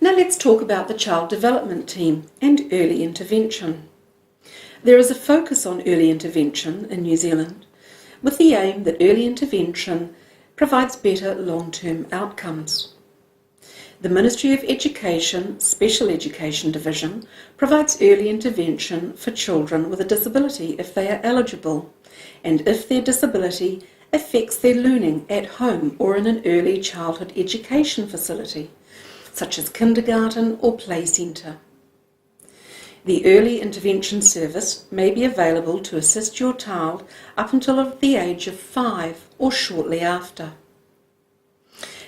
Now let's talk about the Child Development Team and early intervention. There is a focus on early intervention in New Zealand with the aim that early intervention provides better long-term outcomes. The Ministry of Education Special Education Division provides early intervention for children with a disability if they are eligible and if their disability affects their learning at home or in an early childhood education facility, such as kindergarten or play centre. The Early Intervention Service may be available to assist your child up until the age of 5 or shortly after.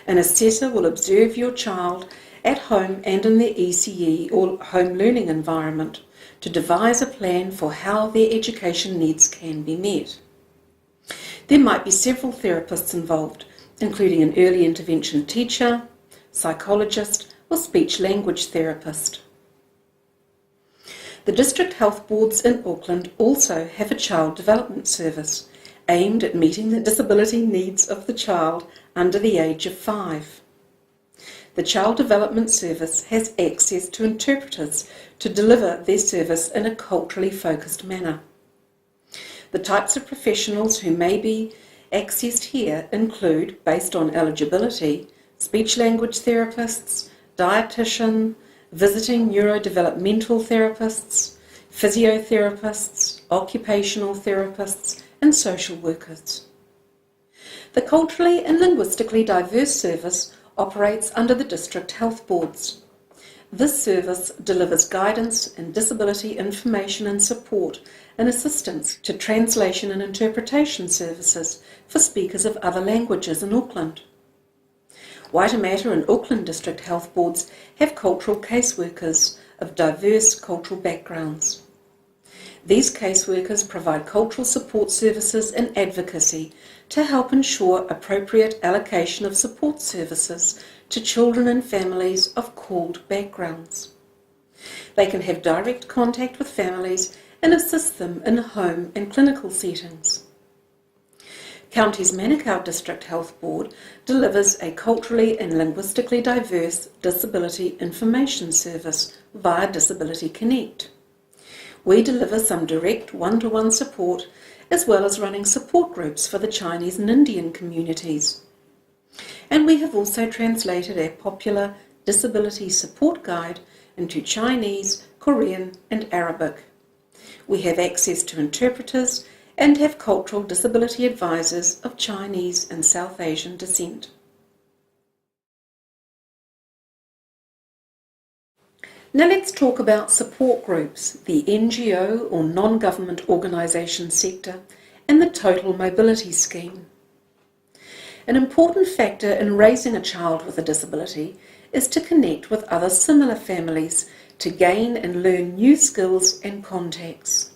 An assessor will observe your child at home and in their ECE or home learning environment to devise a plan for how their education needs can be met. There might be several therapists involved, including an early intervention teacher, psychologist, or speech-language therapist. The District Health Boards in Auckland also have a child development service aimed at meeting the disability needs of the child under the age of 5. The Child Development Service has access to interpreters to deliver their service in a culturally focused manner. The types of professionals who may be accessed here include, based on eligibility, speech-language therapists, dietitian, visiting neurodevelopmental therapists, physiotherapists, occupational therapists, and social workers. The Culturally and Linguistically Diverse Service operates under the District Health Boards. This service delivers guidance and disability information and support and assistance to translation and interpretation services for speakers of other languages in Auckland. Waitemata and Auckland District Health Boards have cultural caseworkers of diverse cultural backgrounds. These caseworkers provide cultural support services and advocacy to help ensure appropriate allocation of support services to children and families of called backgrounds. They can have direct contact with families and assist them in home and clinical settings. County's Manukau District Health Board delivers a culturally and linguistically diverse disability information service via Disability Connect. We deliver some direct one-to-one support as well as running support groups for the Chinese and Indian communities. And we have also translated our popular Disability Support Guide into Chinese, Korean and Arabic. We have access to interpreters and have cultural disability advisors of Chinese and South Asian descent. Now let's talk about support groups, the NGO or non-government organisation sector, and the Total Mobility Scheme. An important factor in raising a child with a disability is to connect with other similar families to gain and learn new skills and contacts.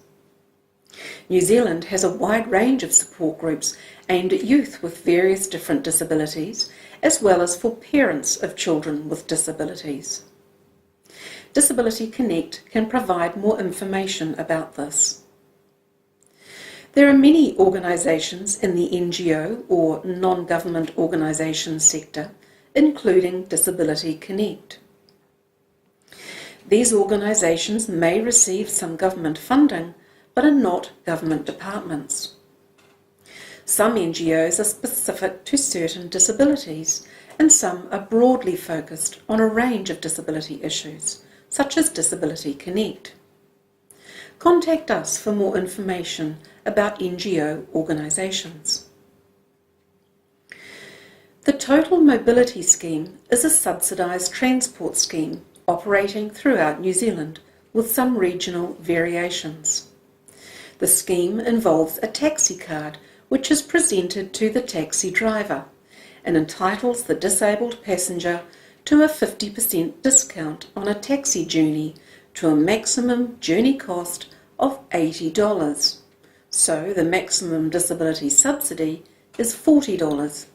New Zealand has a wide range of support groups aimed at youth with various different disabilities, as well as for parents of children with disabilities. Disability Connect can provide more information about this. There are many organisations in the NGO or non-government organisation sector, including Disability Connect. These organisations may receive some government funding, but are not government departments. Some NGOs are specific to certain disabilities, and some are broadly focused on a range of disability issues, such as Disability Connect. Contact us for more information about NGO organisations. The Total Mobility Scheme is a subsidised transport scheme operating throughout New Zealand with some regional variations. The scheme involves a taxi card which is presented to the taxi driver and entitles the disabled passenger to a 50% discount on a taxi journey to a maximum journey cost of $80. So the maximum disability subsidy is $40.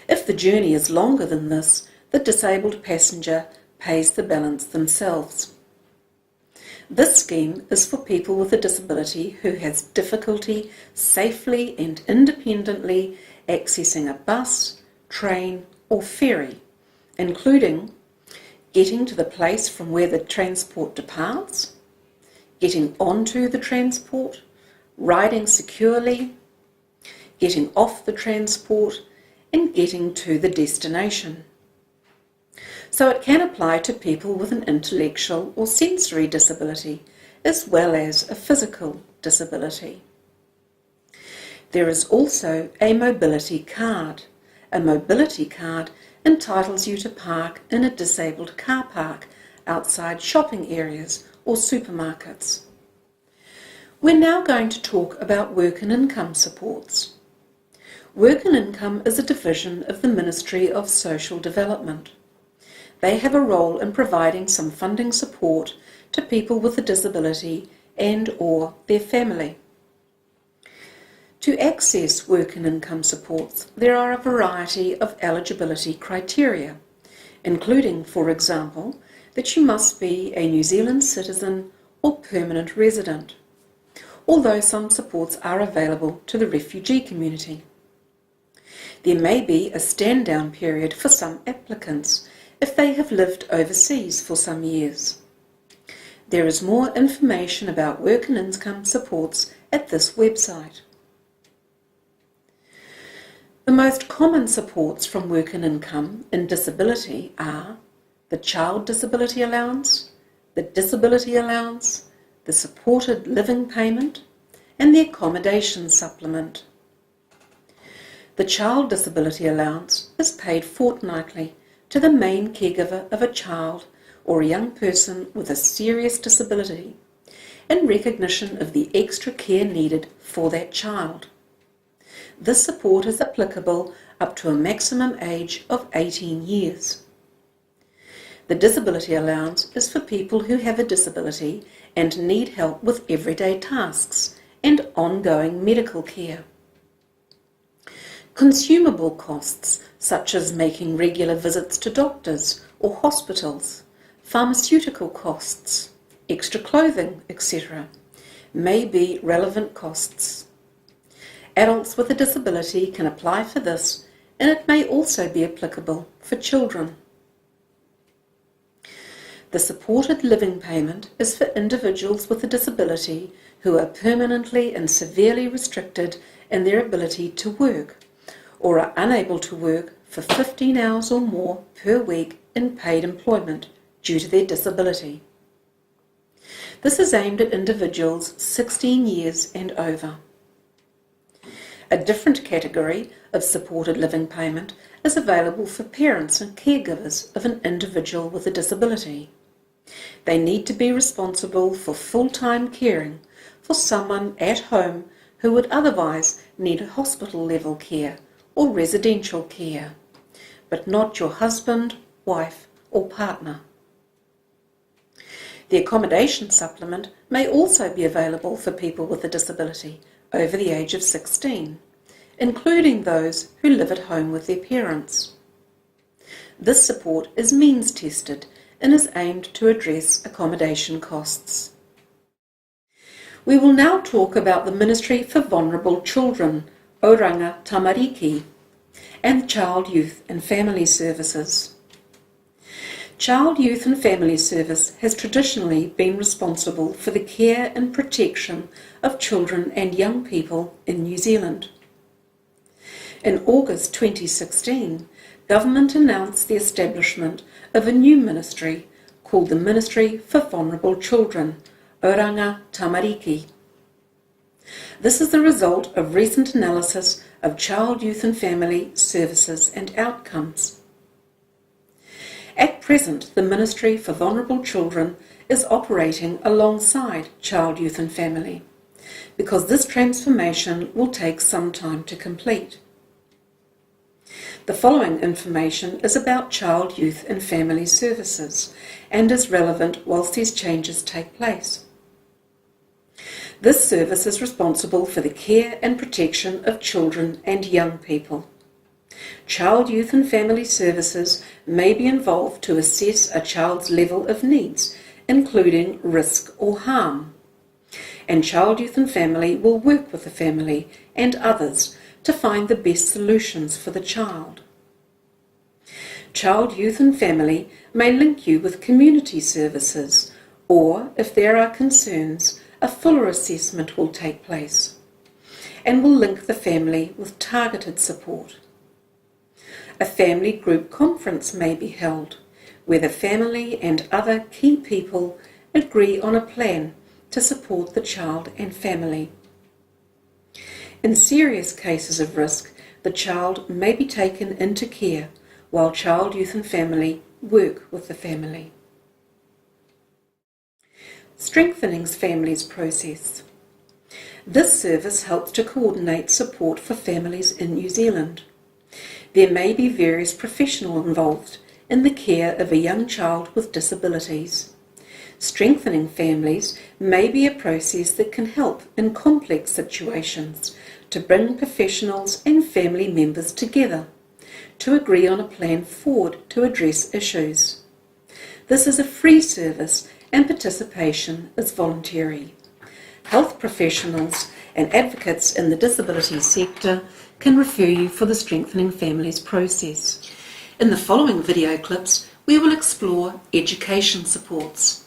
If the journey is longer than this, the disabled passenger pays the balance themselves. This scheme is for people with a disability who has difficulty safely and independently accessing a bus, train or ferry, including getting to the place from where the transport departs, getting onto the transport, riding securely, getting off the transport, and getting to the destination. So it can apply to people with an intellectual or sensory disability, as well as a physical disability. There is also a mobility card. A mobility card entitles you to park in a disabled car park outside shopping areas or supermarkets. We're now going to talk about work and income supports. Work and income is a division of the Ministry of Social Development. They have a role in providing some funding support to people with a disability and/or their family. To access work and income supports, there are a variety of eligibility criteria, including, for example, that you must be a New Zealand citizen or permanent resident, although some supports are available to the refugee community. There may be a stand-down period for some applicants if they have lived overseas for some years. There is more information about work and income supports at this website. The most common supports from work and income in disability are the Child Disability Allowance, the Disability Allowance, the Supported Living Payment, and the Accommodation Supplement. The Child Disability Allowance is paid fortnightly to the main caregiver of a child or a young person with a serious disability in recognition of the extra care needed for that child. This support is applicable up to a maximum age of 18 years. The disability allowance is for people who have a disability and need help with everyday tasks and ongoing medical care. Consumable costs, such as making regular visits to doctors or hospitals, pharmaceutical costs, extra clothing, etc., may be relevant costs. Adults with a disability can apply for this, and it may also be applicable for children. The supported living payment is for individuals with a disability who are permanently and severely restricted in their ability to work, or are unable to work for 15 hours or more per week in paid employment due to their disability. This is aimed at individuals 16 years and over. A different category of supported living payment is available for parents and caregivers of an individual with a disability. They need to be responsible for full-time caring for someone at home who would otherwise need hospital-level care or residential care, but not your husband, wife, or partner. The accommodation supplement may also be available for people with a disability over the age of 16, including those who live at home with their parents. This support is means tested and is aimed to address accommodation costs. We will now talk about the Ministry for Vulnerable Children, Oranga Tamariki, and Child, Youth and Family Services. Child, Youth and Family Service has traditionally been responsible for the care and protection of children and young people in New Zealand. In August 2016, Government announced the establishment of a new ministry called the Ministry for Vulnerable Children, Oranga Tamariki. This is the result of recent analysis of child, youth and family services and outcomes. At present, the Ministry for Vulnerable Children is operating alongside Child, Youth and Family, because this transformation will take some time to complete. The following information is about Child, Youth and Family Services and is relevant whilst these changes take place. This service is responsible for the care and protection of children and young people. Child, Youth and Family Services may be involved to assess a child's level of needs, including risk or harm. And Child, Youth and Family will work with the family and others to find the best solutions for the child. Child, Youth and Family may link you with community services, or, if there are concerns, a fuller assessment will take place and will link the family with targeted support. A family group conference may be held, where the family and other key people agree on a plan to support the child and family. In serious cases of risk, the child may be taken into care while Child, Youth and Family work with the family. Strengthening Families process. This service helps to coordinate support for families in New Zealand. There may be various professionals involved in the care of a young child with disabilities. Strengthening families may be a process that can help in complex situations to bring professionals and family members together to agree on a plan forward to address issues. This is a free service and participation is voluntary. Health professionals and advocates in the disability sector can refer you for the Strengthening Families process. In the following video clips, we will explore education supports.